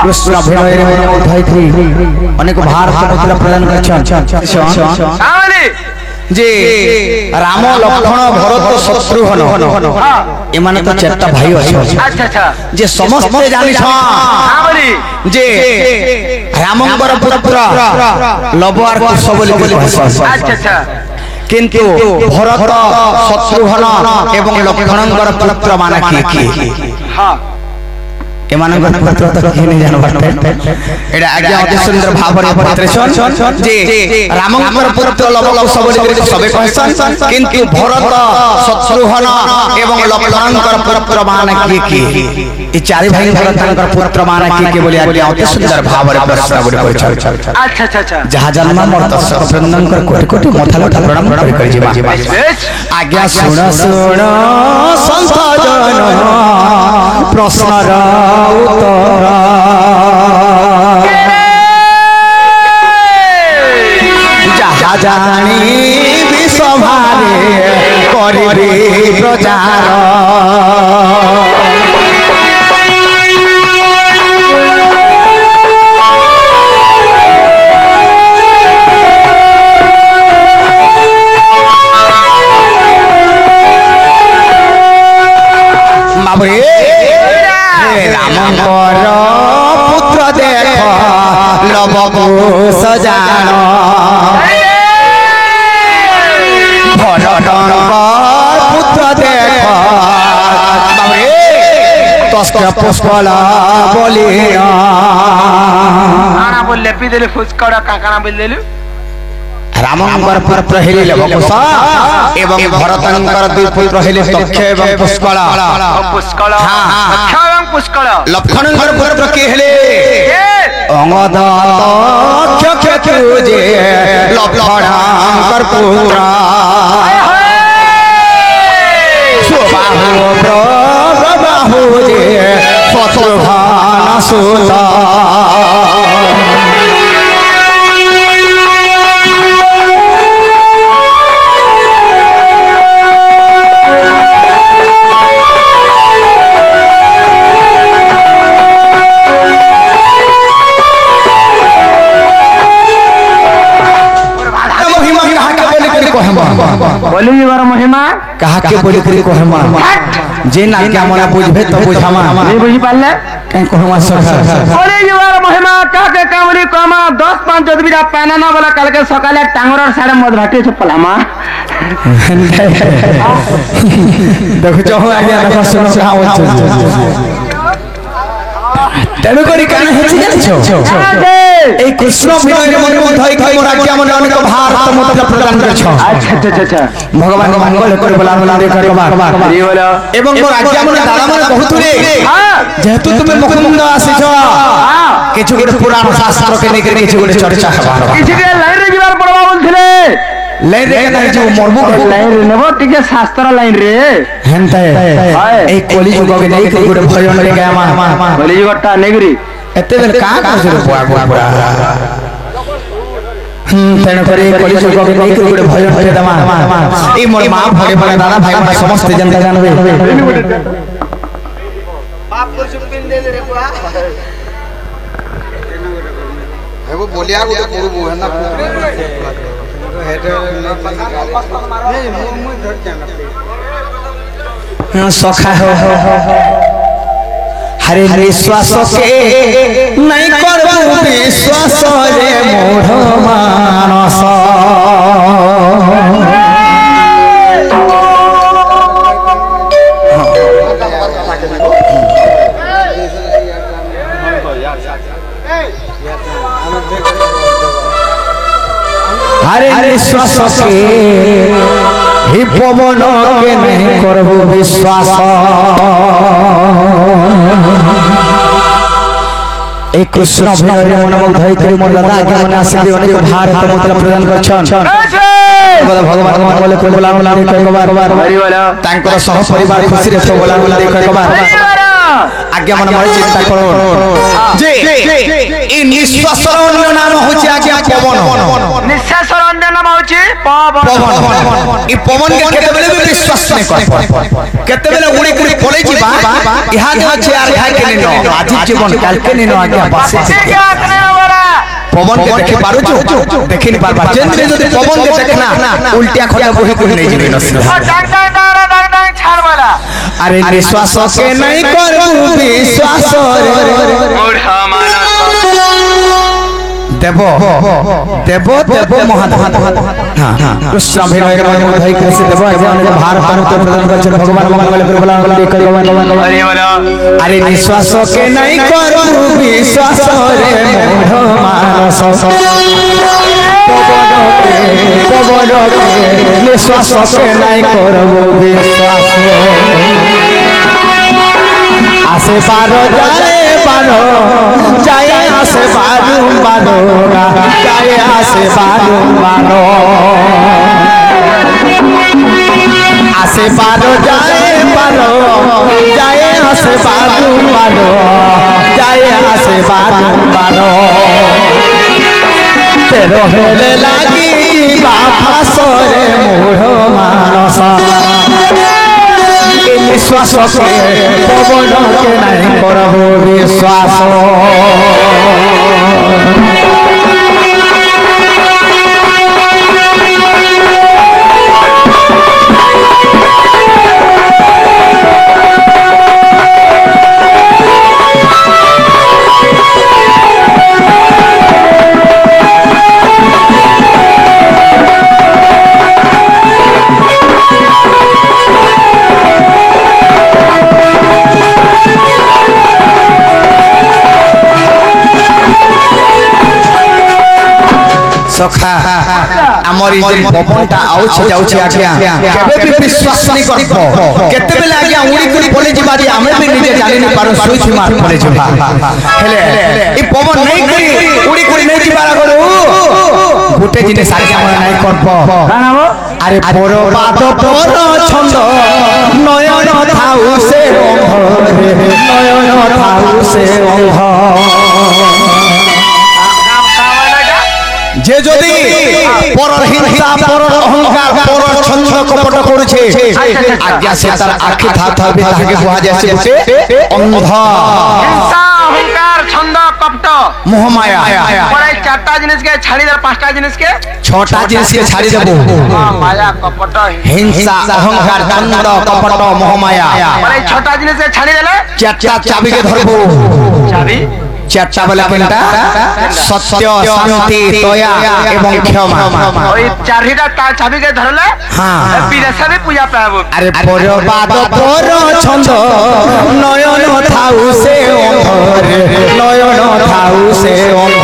कृष्ण अभिनय अनेक भारत प्रदान जे राम लक्ष्मण भरत शत्रुघ्न एमाने तो चारटा भाई अच्छा जे समस्त जानि जे रामंकर पुत्र लव और कुश बोली अच्छा किंतु भरत शत्रुघ्न एवं लक्ष्मणंकर पुत्र माने किए हां एमानंकर पुत्र तो किए नहीं जान बटे एडा आज्ञा अति सुंदर भावरे पत्रेशन जे रामंकर पुत्र लव कुश बोली सबे कहसन किंतु भरत शत्रुघ्न एवं लक्ष्मणंकर पुत्र माने किए ई चारि भाई भरतंकर पुत्र माने किए बोली आज्ञा अति सुंदर भावरे प्रश्न बोली अच्छा अच्छा जहा जन्म मोर दर्शक वृंदंकर कोटि कोटि मथालो प्रणाम कर जीवा आज्ञा सुन सुन संत जन प्रश्नर उत्तर जहा जानी विसभारे करिबे प्रचार रामंकर पुत्र देख लव कुश जान भरतंकर पुत्र देख तस्क पुष्पला बोली आना बोल लेपी देले फुसकड़ा काकाना बोल देलु रामंकर पुत्र हेले लव कुश एवं भरतंकर दुई पुत्र हेले तक्ष एवं पुष्कला लक्ष्मणंकर पुत्र के हेले अंगद तक्ष जे लक्ष्मणंकर पुत्र सुबाहु प्रबाहु जे शत्रुघ्न सुत बोली बार महिमा कहा के बोली करी कोहमा जे ना क्या मना बुझबे तो बुझामा नहीं बुझी पाले कहीं कोहमा सखा बोली बार महिमा कहा के कामरी कोमा 10 5 जदबिरा पाना ना बोला कल के सकाले टांगरर सारे मद भाटी चपलामा देखो जो आज्ञा देखो सुनो का तेनु करी काने हेछि जानिछो ए कृष्ण विनय मन मन धई कई मोर आज्ञा मन अनेक भारत मत प्रदान करछो अच्छा भगवान मंगल कर बोला बोला रे करबा जी बोलो एवं मोर आज्ञा मन दादा मन बहुत रे जेतु तुमे मुकुंद आसीछो किछु गोटे पुराण शास्त्र के नै किछु गोटे चर्चा हबार किछु के लाइन रे जीवार पड़वा बोलथिले लाइन रे नै जो मरबो लाइन रे नेबो टिके शास्त्र लाइन रे हेनते ए कली जुग के नै गोटे भजन रे गामा कली जुगटा नेगरी एते बेल का करछो बुआ बुआ तेन करे कली जुग के नै गोटे भजन रे दमा ए मोर मां भरे भरे दादा भाई समस्त जनता जानबे बाप को सुपिन दे रे बुआ एगो बोलिया को तो गुरु है ना सखा हो हरे विश्वास के नहीं करबो विश्वास रे मोर मानस हरे विश्वास के ही पवन के नहीं करबो विश्वास एक कृष्ण अभिनय मन मुग्धई करी मोर दादा के मन आशीर्वाद अनेक भारत मतलब प्रदान करछन भगवान बोले कोई बोला बोला कई बार तांकर सह परिवार खुशी रे बोला बोला कई बार आज्ञा मन मन चिंता करो जे ई निश्वासर अन्य नाम होछि आज्ञा पवन निश्वासर अन्य नाम नाम होची पवन ई पवन के केते बेले भी विश्वास नहीं कर केते बेले उड़ी उड़ी पळे जीवा इहा जे अछि आर घाय के नो आज जीवन काल के नो आगे बासे पवन के देखि पारु छु देखि नि पारबा जेंद्र जदि पवन के देखना उल्टिया खड़ा बोहे कोई नहीं जीवे न छाड़ वाला अरे विश्वास के नहीं करू विश्वास बूढ़ा मानस देवो देवो देवो महादेव हां कृष्ण अभिनय के भाई कैसे देवो जाने भारत उत्तर प्रदेश भगवान मंगल प्रभला करियो अरे वाला अरे विश्वास के नहीं करू विश्वास रे मोह मानस पवन के विश्वास के नहीं करू विश्वास आसे पारो जाए आसे बारू बारो जाए आसे बारू बारो आसे पारो जाए आसे बारू बारो जाए आसे बारू बारो तेरो हेले लागी बापा सोरे मोह मानस विश्वास के पवन के नहीं करबो विश्वास सखा हमरी जे पवनटा आउछ जाउछ आज्ञा केबे भी विश्वास नहीं करबो केते बेले आज्ञा उड़ी कुड़ी पळे जिबा जे हमें भी निजे जानि नहीं पारो सुई मार पळे जिबा हेले ई पवन नहीं करी उड़ी कुड़ी नहीं जिबा करू गुटे जिने सारी हम नहीं करबो अरे पोरो पाद पोरो छंद नयन थाउ से नयन थाउ से जे जदि परर हिंसा परर अहंकार परर छंद कपट करूछे आज्ञा से तार आखि था भी ताके बुहा जैसे से अंध हिंसा अहंकार छंद कपट मोह माया परे चारटा जिनिस के छाड़ी दे पांचटा जिनिस के छटा जिनिस के छाड़ी देबो माया कपट हिंसा अहंकार छंद कपट मोह माया परे छटा जिनिस के छाड़ी देले चारटा चाबी के धरबो चाबी चारटा वाला पेंटा सत्य शांति दया एवं क्षमा ओई चारहीटा चाबी के धरले हां विदेश में पूजा पाबो अरे परबाद पर छंद नयन थाउ से अंधर नयन थाउ से अंध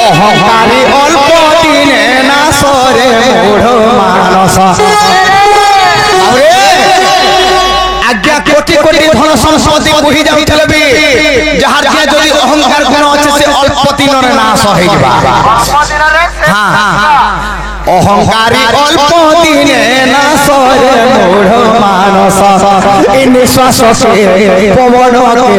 अहंकारी अल्प दिने नासरे मूढ़ मानस आज्ञा कोटि कोटि धन संपत्ति बहि जाउथले भी जहार जे जदि अहंकार गुण अछि से अल्प दिनरे नाश होई जबा हां अहंकारी अल्प दिने नाश रे मूढ़ मानस इ निश्वास के पवन के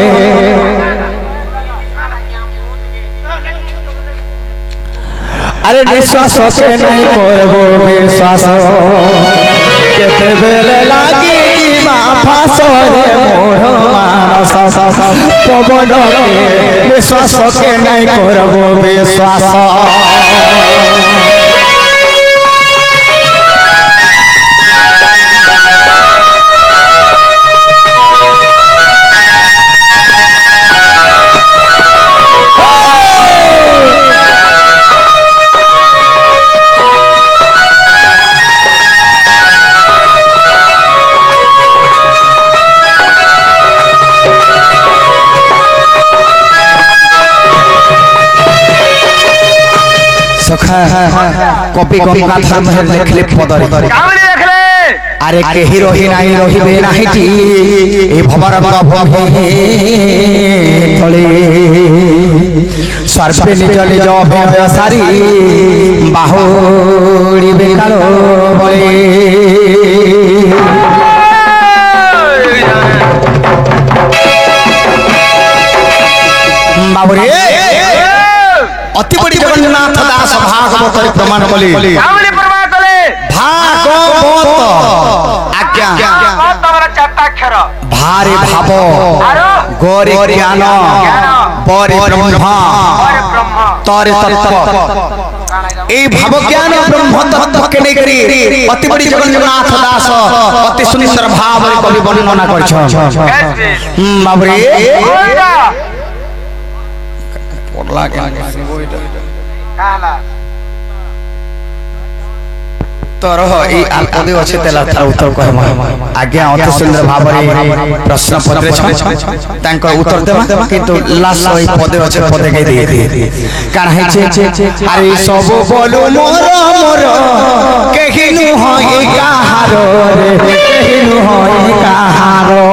अरे निश्वास के नहीं करबो विश्वास केते बेले लागी फास रे मोह मानस पवन के विश्वास के नहीं करबो विश्वास कॉपी गंगा धर्म है लिखले पदरे कामली लिखले अरे केहि रही नाही रहिबे नाही जी ए भवरंग भवे तळे सर्वे निज निज भय सारी बाहुड़ी बेकालो बळे बाबू रे अति बड़ी जगन्नाथ दास भागवत प्रमाण कली कामली प्रमाण कले भागवत आज्ञा तमरा चारटा अक्षर भारे भाव गौरी ज्ञान परे ब्रह्म तरे तत्व ए भाव ज्ञान ब्रह्म तत्व के नै करी अति बड़ी जगन्नाथ दास अति सुंदर भाव कवि वर्णना करछ बाबरे पड़ला के काला तरह ए आल्पदे अछि तेला तार उत्तर कहम आज्ञा अति सुंदर भाव रे प्रश्न पत्र छ तांकर उत्तर देबा किंतु लास्ट ओइ पदे अछि पदे के दे कान है छे अरे सब बोलो मोर मोर केहिनु होई कहारो रे केहिनु होई कहारो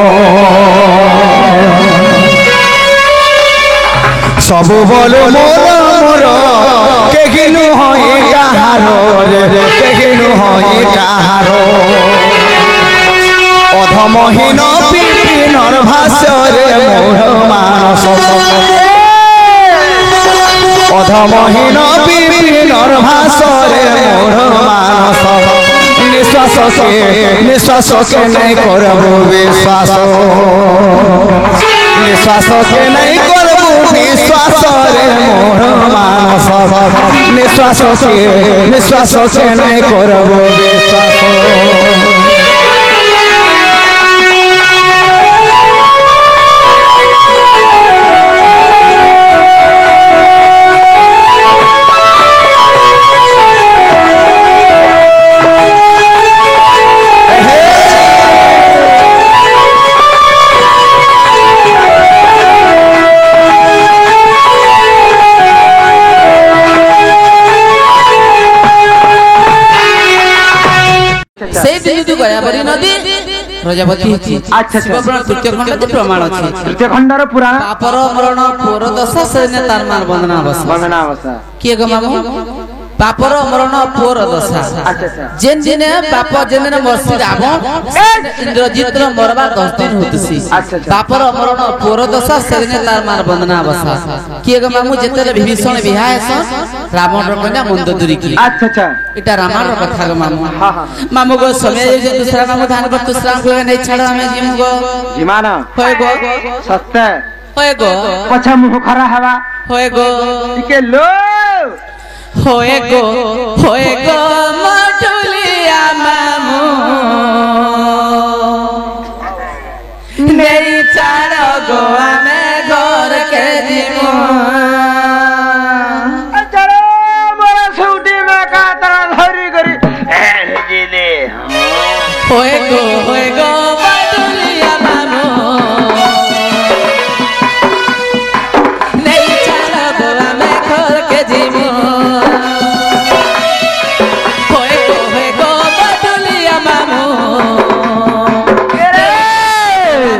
सब बोलो मोर मोर केहिनु होई कहारो रे केहिनु होई कहारो अधमहीन पिपिनर भाष्य रे मोर मानस अधमहीन पिपिनर भाष्य रे मोर मानस निश्वास के नहीं करबो विश्वास निश्वास के नहीं करबो विश्वास रे मोर मानस निश्वास के नहीं करबो विश्वास गयावरी नदी प्रजापति अच्छा तृतीय खंड प्रमाण अछि तृतीय खंडर पुराण पापर मरण पुर दशा से तार मार वंदना बसा किए ग मामू पापर मरण पुर दशा जेन दिन पाप जेन दिन मरसी रावण इंद्रजित मरबा 10 दिन होतसी पापर मरण पुर दशा से दिन तार मार वंदना बसा किए ग मामू जेते विभीषण विहाय स रावण रो कन्या मंदोदरी की अच्छा इटा रामायण रो कथा ग मामू मामू गो समय जे दूसरा मामू धान पर दूसरा को नहीं छाड़ हमें जिम गो जिमाना होय गो सत्य होय गो पछा मुह खरा हवा होय गो इके लो होय गो मटुलिया मामू नहीं छाड़ गो हमें घर के जिमू होए गो बटुलिया मामू नहीं चलो गो मैं खोल के जीमू होए गो बटुलिया मामू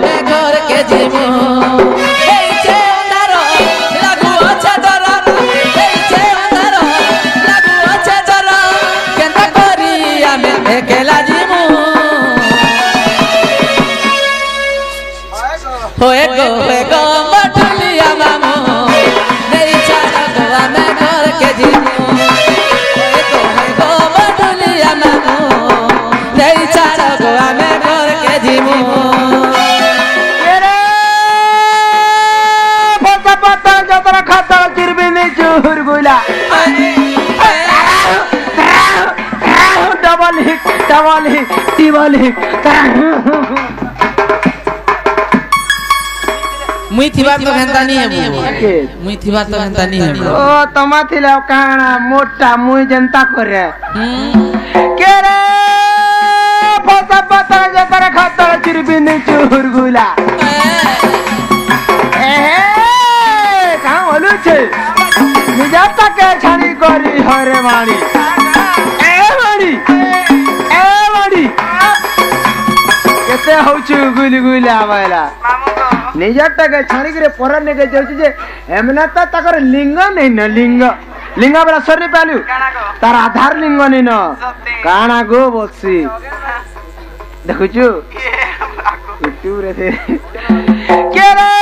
मैं खोल के जीमू होए गो मटुलिया मामू नहीं छाड़ गो मैं घर के जीमू होए गो मटुलिया मामू नहीं छाड़ गो मैं घर के जीमू पता जतरा खाता चिरबी नहीं चूर गुला डबल हिट टिबल हिट मुई थिबा तो घंटा नहीं है मुई थिबा तो घंटा नहीं है ओ तमा थिला काना मोटा मुई जनता करे के रे पता जतरा खाता चिरबी नहीं चूर गुला कहाँ बोलू छे निजाता के छानी करी हरे माड़ी ए माड़ी केते होछु गुली आवेला निजाता के छानी करे परन ने के जाउछि जे एमना त तकर लिंग नहीं न लिंग वाला सर नहीं पालू तार आधार लिंग नहीं न काना गो बसी देखुछु यूट्यूब रे के रे